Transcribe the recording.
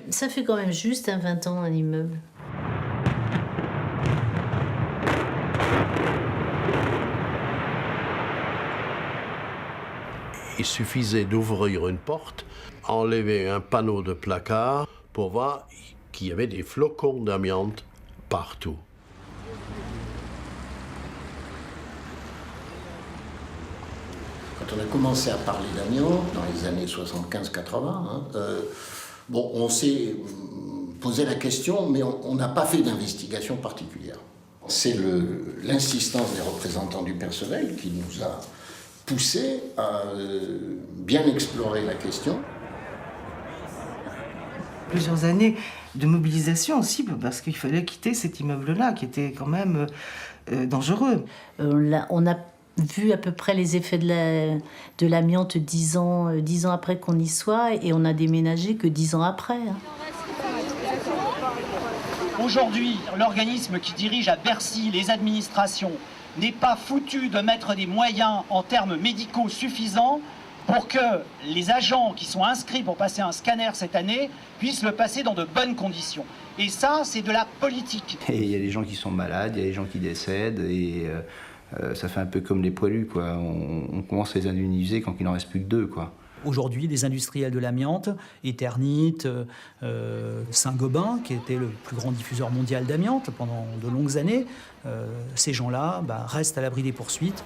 Ça fait quand même juste 20 ans un immeuble. Il suffisait d'ouvrir une porte, enlever un panneau de placard pour voir qu'il y avait des flocons d'amiante partout. Quand on a commencé à parler d'amiante, dans les années 75-80, on s'est posé la question, mais on n'a pas fait d'investigation particulière. C'est l'insistance des représentants du personnel qui nous a poussé à bien explorer la question. Plusieurs années de mobilisation aussi, parce qu'il fallait quitter cet immeuble-là, qui était quand même dangereux. On a vu à peu près les effets de l'amiante 10 ans après qu'on y soit, et on a déménagé que 10 ans après. Aujourd'hui, l'organisme qui dirige à Bercy les administrations n'est pas foutu de mettre des moyens en termes médicaux suffisants pour que les agents qui sont inscrits pour passer un scanner cette année puissent le passer dans de bonnes conditions. Et ça, c'est de la politique. Et il y a des gens qui sont malades, il y a des gens qui décèdent, et ça fait un peu comme les poilus, quoi. On commence à les indemniser quand il n'en reste plus que 2, quoi. Aujourd'hui, les industriels de l'amiante, Eternit, Saint-Gobain, qui était le plus grand diffuseur mondial d'amiante pendant de longues années, ces gens-là restent à l'abri des poursuites.